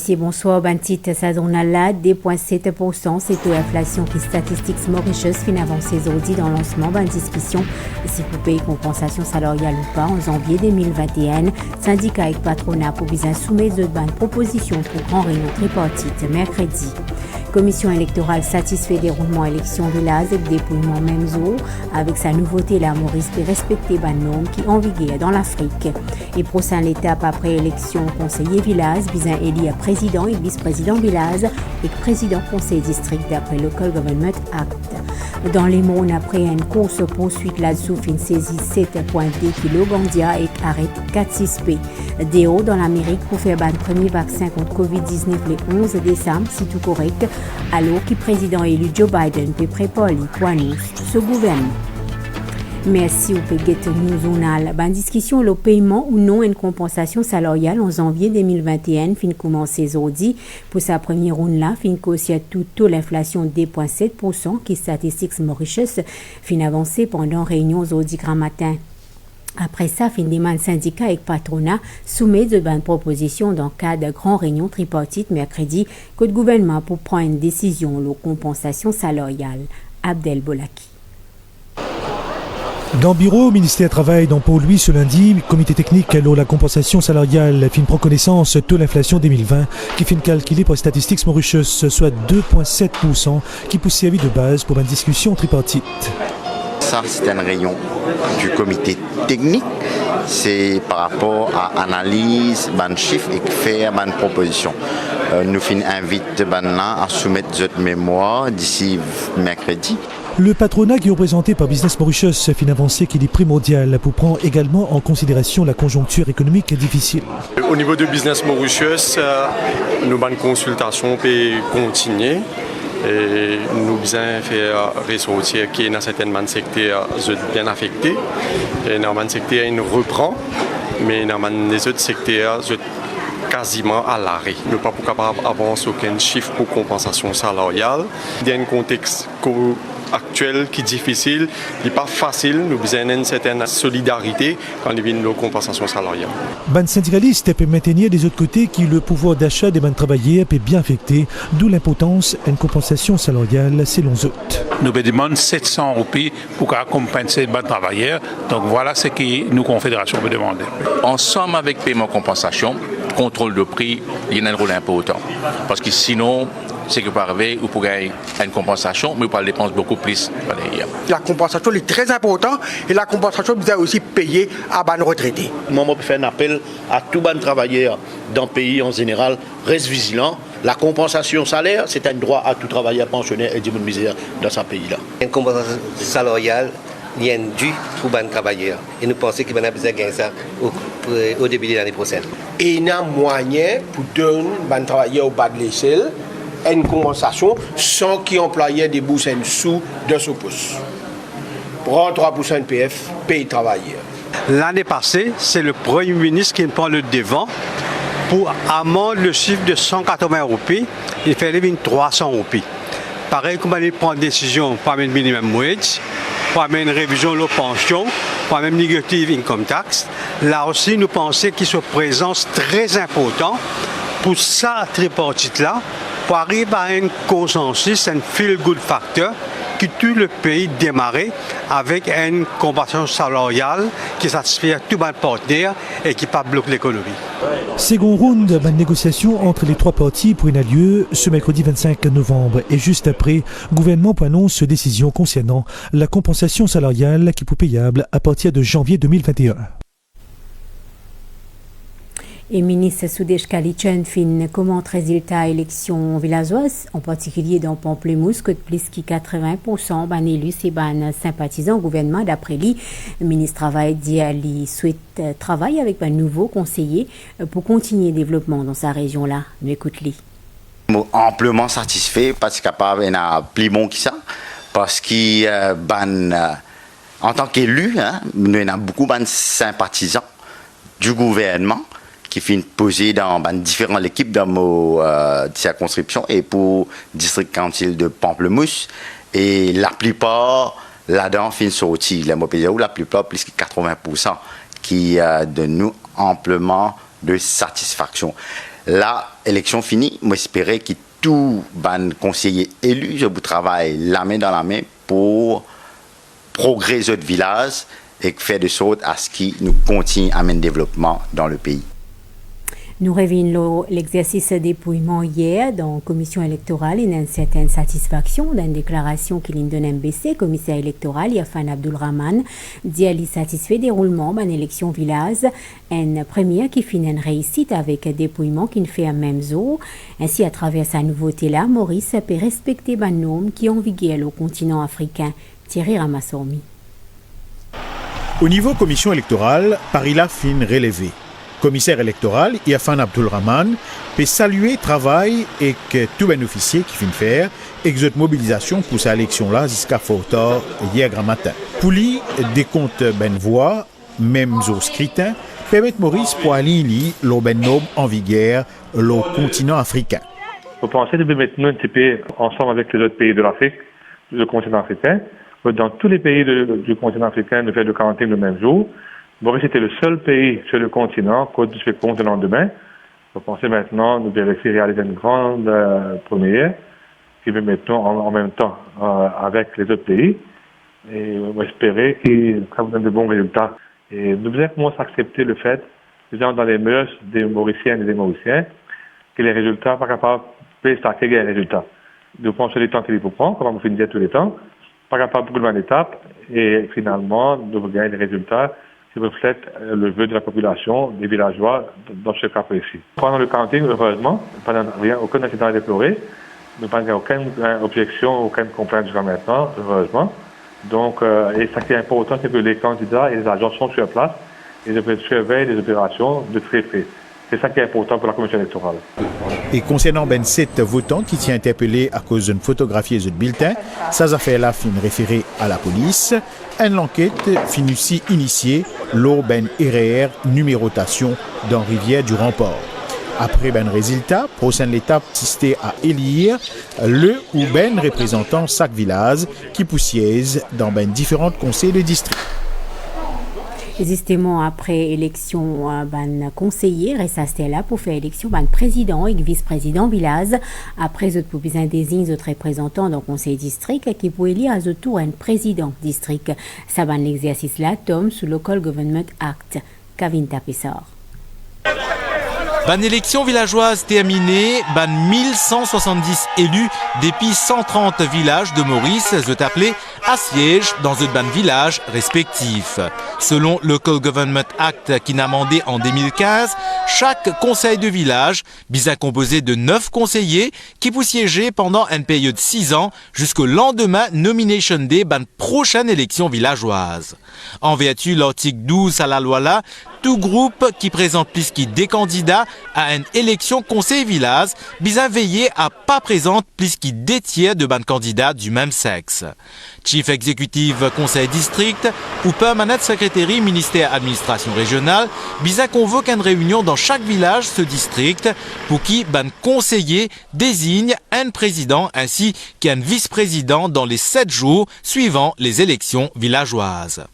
Monsieur, bonsoir. Ben titre sa journal là, 2,7%. C'est l'inflation qui statistiques Mauritius fin avancée aujourd'hui dans le lancement d'une discussion si vous payez compensation salariale ou pas en janvier 2021. Syndicat et patronat pour bien soumettre une proposition pour grand réunion tripartite mercredi. Commission électorale satisfait des roulements élections village et dépouillement même jour. Avec sa nouveauté, la Maurice peut respecter les normes qui en vigueur dans l'Afrique. Et prochaine étape après élection conseiller village, bien élire président et vice-président village et président conseil district d'après Local Government Act. Dans les mots, après une course poursuite là-dessous, fin saisie 7,2 kg Gandia et arrête 4,6P. DO dans l'Amérique pour faire le premier vaccin contre Covid-19 le 11 décembre, si tout correct, alors que le président élu Joe Biden peut préparer pour annoncer ce gouvernement. Merci au Peguet News Journal. En discussion, le paiement ou non une compensation salariale en janvier 2021, fin commencé aujourd'hui. Pour sa première ronde là, fin aussi à tout l'inflation de 2,7% qui statistiques Mauritius, fin avancée pendant réunion aujourd'hui grand matin. Après ça, fin demande syndicat et patronat soumet de bonnes propositions dans le cadre de grande réunion tripartite mercredi que le gouvernement pour prendre une décision de compensation salariale. Abdel Bolaki. Dans le bureau, le ministère travaille dans pour lui ce lundi, comité technique alors la compensation salariale fin prend connaissance de l'inflation 2020 qui fin calculée par Statistics Mauritius, soit 2,7% qui peut servir de base pour une discussion tripartite. Ça, c'est une réunion du comité technique. C'est par rapport à analyse, ban chiffres et faire ban proposition. Nous invitons à soumettre notre mémoire d'ici mercredi. Le patronat qui est représenté par Business Mauritius fin avancé qu'il est primordial pour prendre également en considération la conjoncture économique difficile. Au niveau de Business Mauritius, nos bonnes consultations peuvent continuer. Et nous bien faire ressortir qui est dans certains secteurs bien affectés. Et dans certains secteurs, il reprend, mais dans les autres secteurs, quasiment à l'arrêt. Nous ne sommes pas capables d'avancer aucun chiffre pour compensation salariale. Il y a un contexte actuel qui est difficile, il n'est pas facile, nous avons une certaine solidarité quand il vient de la compensation salariale. Les syndicalistes peuvent maintenir des autres côtés que le pouvoir d'achat des travailleurs peut bien affecter, d'où l'importance d'une compensation salariale selon eux. Nous demandons 700 roupies pour compenser les travailleurs, donc voilà ce que nous, Confédération, peut demander. Ensemble avec paiement compensation, contrôle de prix, il y a un rôle important. Parce que sinon, c'est que pour arriver, vous pourrez une compensation, mais vous pourrez dépenser beaucoup plus. La compensation est très importante et la compensation vous a aussi payé à nos retraités. Moi, je fais un appel à tous les travailleurs dans le pays en général, reste vigilant. La compensation salaire, c'est un droit à tout travailleur pensionnaire et du monde misère dans ce pays-là. Une compensation salariale est due pour les travailleurs. Et nous pensons qu'il va a besoin de gagner ça au début de l'année prochaine. Et il y a un moyen pour donner aux travailleurs au bas de l'échelle une compensation sans qu'ils employaient des bourses en sous de ce poste. Prends 3% de PF, paye travailleurs. L'année passée, c'est le Premier ministre qui prend le devant pour amender le chiffre de 180 roupies, il fait 300 roupies. Pareil, comme il prend une décision pour le minimum wage, pour une révision de la pension, pour même negative income tax, là aussi nous pensons qu'il y a une présence très importante pour ça tripartite-là, pour arriver à un consensus, un feel-good factor qui tue le pays démarrer avec une compensation salariale qui satisfait tous les partenaires et qui ne bloque pas l'économie. Second round de négociation entre les trois parties pour un lieu ce mercredi 25 novembre et juste après, le gouvernement annonce décision concernant la compensation salariale qui peut payable à partir de janvier 2021. Et ministre Soudesh Kalichen fin commente résultat élection villageoise, en particulier dans Pamplemousse, que plus que 80% ban élus et ban sympathisants au gouvernement. D'après lui, le ministre travail dit qu'il souhaite travailler avec un nouveau conseiller pour continuer le développement dans sa région-là. Nous écoutons-lui. Amplement satisfait parce qu'il n'y a pas plus bon que ça. Parce qu'il en tant qu'élu, nous avons beaucoup de sympathisants du gouvernement qui finit posé dans différentes équipes dans ma circonscription et pour district council de Pamplemousse. Et la plupart là-dedans finissent sortis. La plupart, plus que 80%, qui donnent nous amplement de satisfaction. La élection finie, moi j'espérais que tout ban conseiller élu, je vous travaille la main dans la main pour progresser notre village et faire de sorte à ce qu'il nous continue à amener le développement dans le pays. Nous revenons l'exercice de dépouillement hier dans la commission électorale et une certaine satisfaction dans une déclaration qu'il donne MBC, commissaire électoral Yafan Abdulrahman, dit à satisfait déroulement de l'élection village, une première qui finit une réussite avec un dépouillement qui fait un même jour. Ainsi, à travers sa nouveauté là, Maurice peut respecter les normes qui ont vigueur au continent africain. Thierry Ramassourmi. Au niveau commission électorale, Parila fin relevé. Commissaire électoral, Yafan Abdulrahman, peut saluer le travail et que tout un officier qui finit faire, exerce mobilisation pour sa élection-là jusqu'à fort tard hier grand matin. Pour lui, des comptes ben voix, même au scrutin, permettent Maurice pour aligner le ben noble en vigueur le continent africain. Vous pensez de maintenant un petit peu ensemble avec les autres pays de l'Afrique, le continent africain. Dans tous les pays du continent africain, nous faisons le quarantaine le même jour. Maurice était le seul pays sur le continent qui se fait compte le lendemain. Vous pensez maintenant, nous devons réaliser une grande première qui va maintenant en même temps avec les autres pays. Et on va espérer que ça vous donne de bons résultats. Et nous devons commencer à accepter le fait, disons dans les mœurs des Mauriciennes et des Mauriciens, que les résultats ne sont pas capables de stacker les résultats. Nous pensons les temps qu'il faut prendre, comme on finit tous les temps, pas capable de prendre une étape, et finalement, nous devons gagner des résultats qui reflètent le vœu de la population, des villageois, dans ce cas précis. Pendant le quarantaine, heureusement, aucun incident à déplorer, nous n'avons aucune objection, aucune complainte jusqu'à maintenant, heureusement. Donc, et ce qui est important, c'est que les candidats et les agents sont sur place et ils surveillent les opérations de très près. C'est ça qui est important pour la commission électorale. Et concernant 27 votants qui s'y interpellés à cause d'une photographie de bulletin, ces affaires-là finissent référées à la police. Une enquête finit initiée lors d'une RR numérotation dans Rivière du Remport. Après ben résultat, prochaine étape consistait à élire le ou ben représentant chaque village qui poussièse dans ben différents conseils de district. Justement, après élection ban conseiller, restait là pour faire élection ban président et vice-président village. Après, autres besoin désigne d'autres représentants dans le conseil district qui pour élire à ce tour un président district. Ça ban l'exercice là tombe sous Local Government Act. Kavin Tapessor. Ban élection villageoise terminée, ban 1170 élus depuis 130 villages de Maurice sont appelés à siège dans un ban village respectif. Selon le Local Government Act qui n'a amendé en 2015, chaque conseil de village bisa composé de 9 conseillers qui pour siéger pendant une période de 6 ans jusqu'au lendemain Nomination Day ban prochaine élection villageoise. En vertu de l'article 12 à la loi là, tout groupe qui présente plus que des candidats à une élection conseil village bisa veiller à pas présenter plus que des tiers de ban candidats du même sexe. Chief Executive Conseil District ou Permanent Secretary Ministère Administration Régionale bisa convoque une réunion dans chaque village ce district pour qui ban conseiller désigne un président ainsi qu'un vice-président dans les 7 jours suivant les élections villageoises.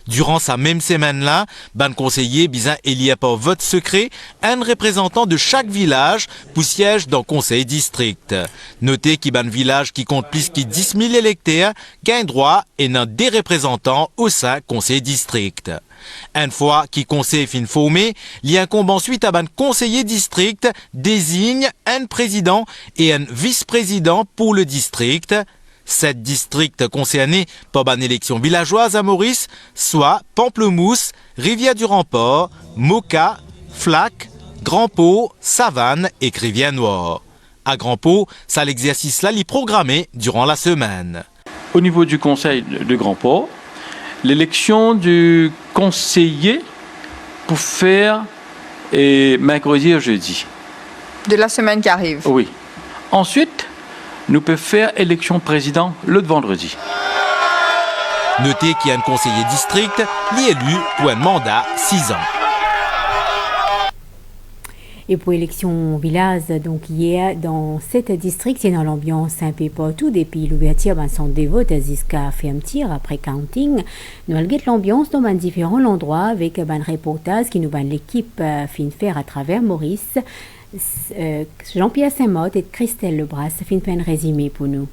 Durant sa même semaine-là, ban conseiller bisa élit par vote secret un représentant de chaque village pour siège dans le conseil district. Notez qu'il ban village qui compte plus que 10 000 électeurs qu'un droit et n'un des représentants au sein conseil district. Une fois qu'il conseil fin formé, il incombe ensuite à ban conseiller district désigne un président et un vice-président pour le district. 7 districts concernés par une élection villageoise à Maurice, soit Pamplemousse, Rivière du Remport, Moka, Flac, Grand Pau, Savane et Rivière-Noire. À Grand Pau, ça l'exercice là l'y programmé durant la semaine. Au niveau du conseil de Grand Pau, l'élection du conseiller pour faire mercredi et jeudi. De la semaine qui arrive. Oui. Ensuite, nous pouvons faire élection président le vendredi. Notez qu'il y a un conseiller district, l'élu pour un mandat 6 ans. Et pour l'élection village, donc hier, dans 7 districts, c'est dans l'ambiance un peu partout, depuis l'ouverture d'un centre de vote jusqu'à fermeture après counting. Nous allons l'ambiance dans différents endroits avec un reportage qui nous va l'équipe fin faire à travers Maurice. Jean-Pierre Saint-Mort et Christelle Lebras fin fait un résumé pour nous.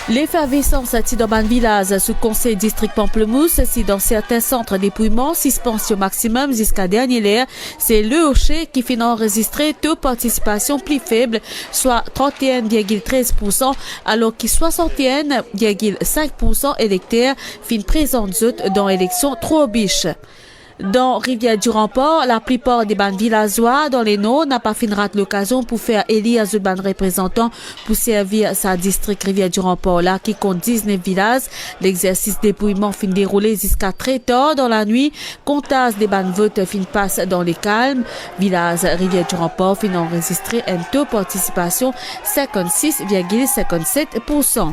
L'effervescence dans ban village sous conseil district Pamplemousse, si dans certains centres dépouillement, suspension maximum jusqu'à dernier l'air, c'est le Hocher qui finit enregistrer taux de participation plus faible, soit 31,13%, alors que 61,5% électeurs fin présentes dans l'élection trop biche. Dans Rivière-du-Remport, la plupart des bandes villageois dans les noms n'a pas fini l'occasion pour faire élire ce ban représentant pour servir sa district Rivière-du-Remport là qui compte 19 villages. L'exercice dépouillement fin déroulé jusqu'à très tard dans la nuit. Comptage des bandes votes fin passe dans les calmes. Village Rivière-du-Remport fin enregistré un taux de participation 56,57%.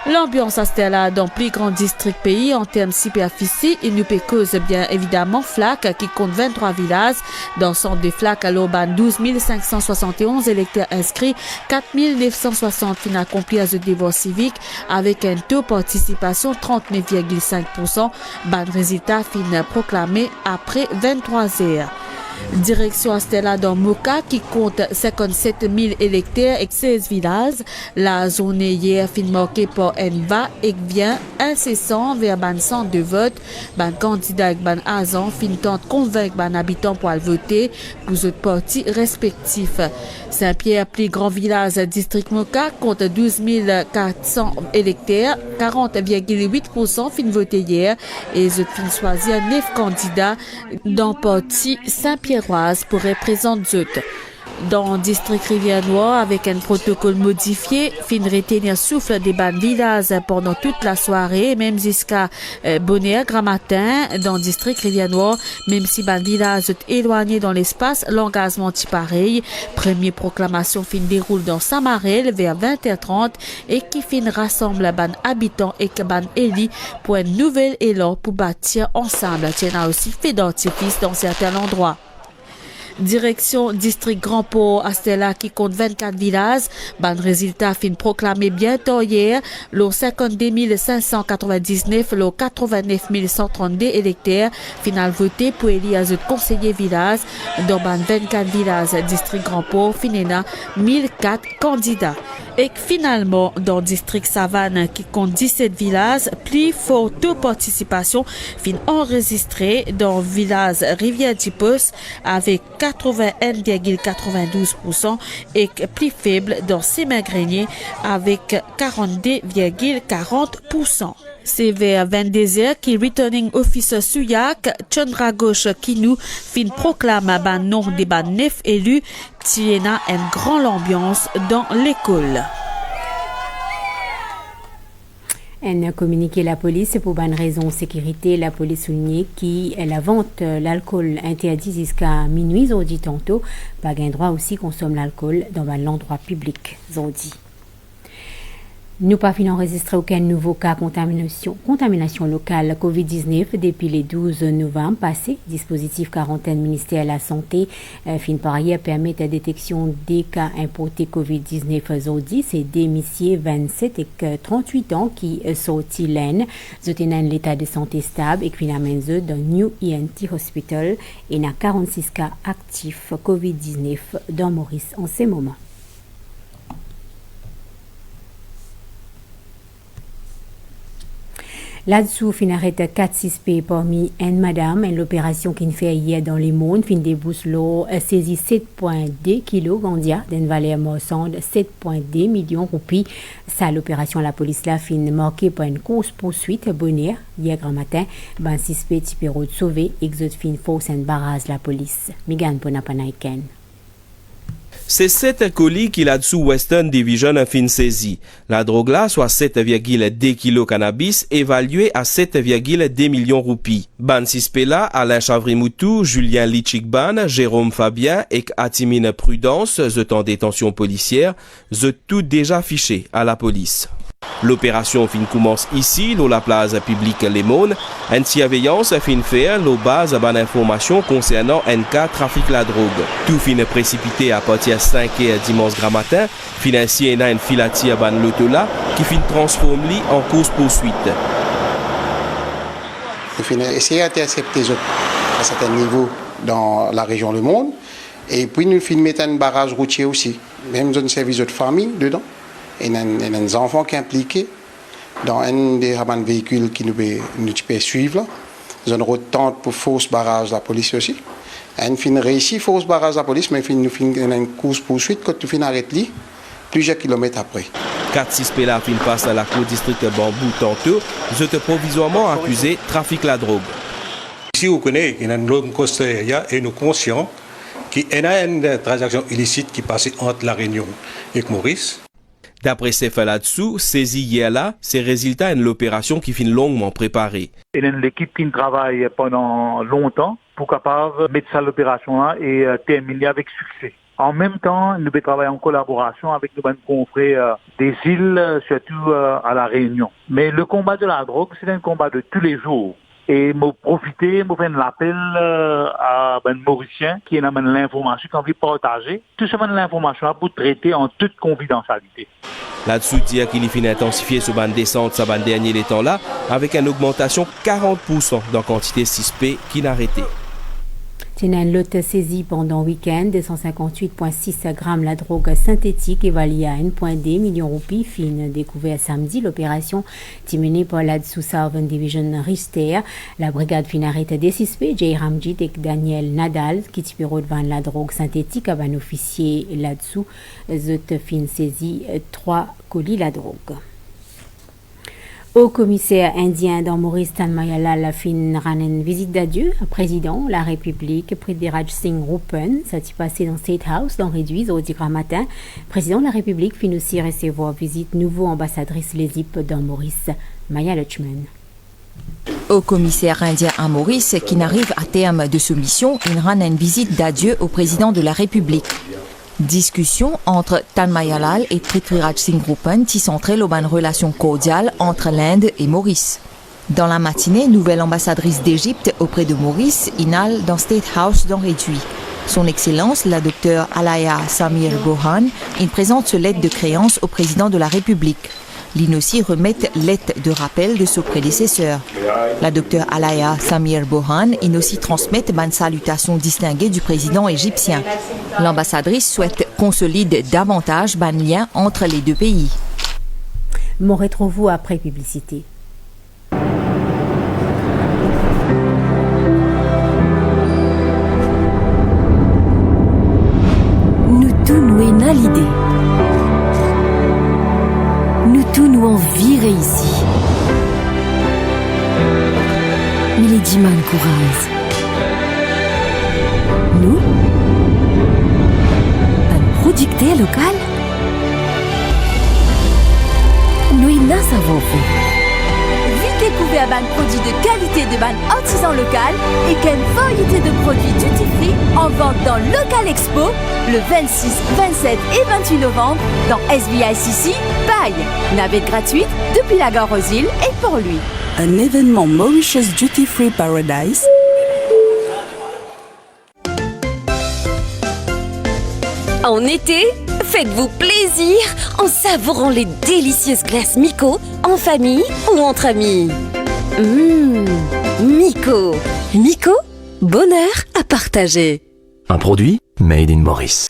L'ambiance à là dans plus grand district pays en termes superficie, il nous peut cause bien évidemment Flac qui compte 23 villages. Dans le centre de Flac, à l'Auban, 12 571 électeurs inscrits, 4 960 fin accomplis à ce devoir civique avec un taux de participation 39,5%. Ban résultat fin proclamé après 23 heures. Direction Astella dans Moka qui compte 57 000 électeurs et 16 villages. La journée hier fin marquée par un va et vient incessant vers ban centre de vote. Ban candidat et ban agent fin tente convaincre ban habitants pour aller voter pour les partis respectifs. Saint-Pierre, plus grand village district Moka, compte 12 400 électeurs, 40,8% fin voté hier et ils fin choisir 9 candidats dans le parti Saint-Pierroise pour représenter eux. Dans le district Rivière-Noire, avec un protocole modifié, fin retenir souffle des ban villages pendant toute la soirée, même jusqu'à bonne grand matin. Dans le district Rivière-Noire, même si ban village est éloigné dans l'espace, l'engagement est pareil. Première proclamation fin déroule dans Samarel vers 20h30 et qui fin rassemble ban habitants et ban élus pour un nouvel élan pour bâtir ensemble. Tiens aussi fait d'artifice dans certains endroits. Direction district Grand Port Astella qui compte 24 villages. Ban résultat fin proclamé bientôt hier. Le 52 599, le 89 132 électeurs final voté pour élire le conseiller village. Dans ban 24 villages district Grand Port finena 1004 candidats. Et finalement, dans le district Savane, qui compte 17 villages, plus fort taux de participation fin enregistré dans le village Rivière-du-Poste avec 81,92% et plus faible dans Sémin-Grenier avec 42,40%. C'est vers 22h qui Returning Officer Suyak, Chandraghosh Kinu, fin proclame ban nom des ban 9 élus, tiena une grande ambiance dans l'école. Un communiqué la police pour bonne raison sécurité. La police souligne que la vente l'alcool interdit jusqu'à minuit aujourd'hui tantôt. Pas gain droit aussi consomme l'alcool dans l'endroit public aujourd'hui. Nous pas fin enregistrer aucun nouveau cas contamination locale COVID-19 depuis le 12 novembre passé. Dispositif quarantaine ministère de la Santé fin par ailleurs permet la détection des cas importés COVID-19 aujourd'hui. C'est des messieurs 27 et 38 ans qui sorti l'Aisne. Ils ont l'état de santé stable et qui amènent eux dans New ENT Hospital et il y a 46 cas actifs COVID-19 dans Maurice en ce moment. Là-dessous, fin arrête 4-6 pays parmi un madame, et l'opération qui fait hier dans les mondes, fin débouche l'eau, saisit 7,2 kg gandia, d'une valeur marchande 7,2 millions de roupies. Ça, l'opération la police là, fin marquée par une course poursuite, bonheur, hier grand matin, ben 6 petits péros de sauver, exode fin force un barrage la police. Migan Ponapanaiken. C'est 7 colis qu'il a dessous Western Division a fin saisi. La drogue là, soit 7,2 kg cannabis, évalué à 7,2 millions roupies. Ban Sispela, Alain Chavrimoutou, Julien Lichikban, Jérôme Fabien et Atimine Prudence, en détention policière, tout déjà fiché à la police. L'opération fin commence ici, dans la place publique Les Mônes. Une surveillance fin faire, la base à information concernant un cas trafic la drogue. Tout fin précipité à partir de 5h dimanche grand matin. Financier n'a une filature ban l'auto-là qui fin transforme en course poursuite. Il fin essayer d'intercepter à certains niveaux dans la région Le Monde. Et puis nous filmons un barrage routier aussi. Même un service de famille dedans. Et il y a des enfants qui sont impliqués dans un des véhicules qui nous peut suivre. Nous avons une tente pour fausse barrage de la police aussi. Et nous avons réussi fausse barrage de la police, mais nous avons une course poursuite quand nous avons arrêté plusieurs kilomètres après. 4-6 pélas fin passe dans la cour district Bambou tantôt, ils étaient provisoirement accusés de trafic la drogue. Si vous connaissez, il y a une longue costeria et nous sommes conscients qu'il y a une transaction illicite qui passait entre La Réunion et Maurice. D'après ces faits là-dessous, saisi hier là, ces résultats de l'opération qui finit longuement préparée. Il y a une équipe qui travaille pendant longtemps pour capable mettre ça l'opération là et terminer avec succès. En même temps, nous travaillons en collaboration avec nos confrères des îles, surtout à La Réunion. Mais le combat de la drogue, c'est un combat de tous les jours. Et moi profiter, moi faire l'appel à Mauricien qui a l'information, qui a envie de partager tout ce l'information pour traiter en toute confidentialité. Là-dessous, dire qu'il finit intensifier ce bande descente, ce bande dernier les temps là, avec une augmentation 40% dans la quantité 6P qui n'a arrêté. Une lot saisie pendant le week-end de 158,6 grammes la drogue synthétique évaluée à 1,2 million de roupies fine découvert samedi. L'opération est menée par la Southern Division Richter. La brigade fin arrêté des suspects, Jay Ramjit et Daniel Nadal, qui tirent devant la drogue synthétique avant un officier là-dessous. Zot fin saisi 3 colis la drogue. Au commissaire indien dans Maurice Tanmayalal fin ranen visite d'adieu à président la République Prithviraj Singh Rupan, ça s'est passé dans State House dans Réduise au grand matin. Président de la République fin aussi recevoir visite nouveau ambassadrice l'Égypte dans Maurice, Maya Lutchman. Au commissaire indien à Maurice, qui n'arrive à terme de sa mission, il rend une visite d'adieu au président de la République. Discussion entre Tanmayalal et Prithviraj Singh Rupan qui centrait une relation cordiale entre l'Inde et Maurice. Dans la matinée, nouvelle ambassadrice d'Égypte auprès de Maurice, inhale dans State House dans Réduit. Son Excellence, la docteure Alaya Samir Bohan, il présente ce lettre de créance au président de la République. L'INOSI remet lettre de rappel de son prédécesseur. La docteure Alaya Samir Bohan aussi transmet une salutation distinguée du président égyptien. L'ambassadrice souhaite consolider davantage le lien entre les deux pays. M'en retrouvons après publicité. Nous tous nous avons l'idée. Nous tous nous en virer ici. Mais les dimans courageux. Nous, un producteur local, nous y savons faire. Vite découvrir un produit de qualité de ban artisan local et qu'une variété de produits duty free en vente dans Local Expo le 26, 27 et 28 novembre dans SBICC, Paille. Navette gratuite depuis la gare aux îles et pour lui. Un événement Mauritius Duty Free Paradise. En été, faites-vous plaisir en savourant les délicieuses glaces Miko en famille ou entre amis. Miko. Miko, bonheur à partager. Un produit made in Maurice.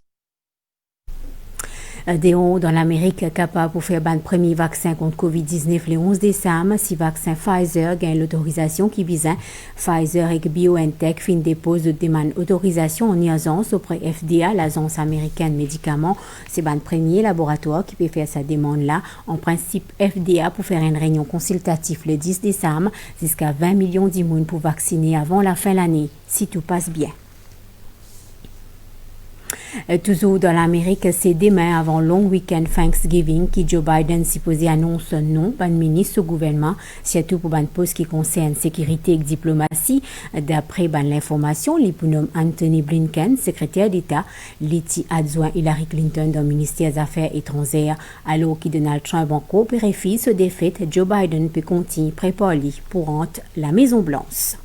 Déon dans l'Amérique capable pour faire un premier vaccin contre Covid-19 le 11 décembre. Si vaccin Pfizer gagne l'autorisation qui vise Pfizer et BioNTech fin dépose de demande autorisation en urgence auprès FDA, l'agence américaine médicaments. C'est le premier laboratoire qui peut faire sa demande là. En principe, FDA pour faire une réunion consultative le 10 décembre jusqu'à 20 millions d'immunes pour vacciner avant la fin de l'année, si tout passe bien. Toujours dans l'Amérique, c'est demain avant long week-end Thanksgiving qui Joe Biden supposé annonce non par le ministre au gouvernement, surtout pour un poste qui concerne sécurité et diplomatie. D'après l'information, l'éponyme Anthony Blinken, secrétaire d'État, l'iti adjoint Hillary Clinton dans le ministère des Affaires étrangères, alors que Donald Trump en coopéré ce défaite, Joe Biden peut continuer préparer pour rentrer la Maison-Blanche.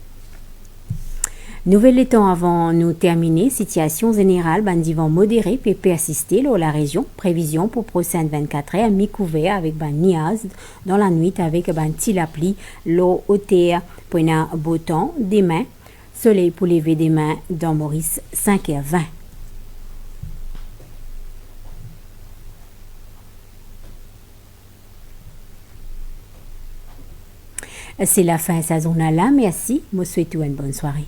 Nouvelle temps avant nous terminer, situation générale, bandivant modéré peut persister dans la région. Prévision pour prochaine 24 heures, mi-couvert avec ban niaz dans la nuit avec ban tilapli, l'eau au terre, pour un beau temps, demain, soleil pour lever demain dans Maurice 5h20. C'est la fin de sa journée là. Merci. Moi souhaite une bonne soirée.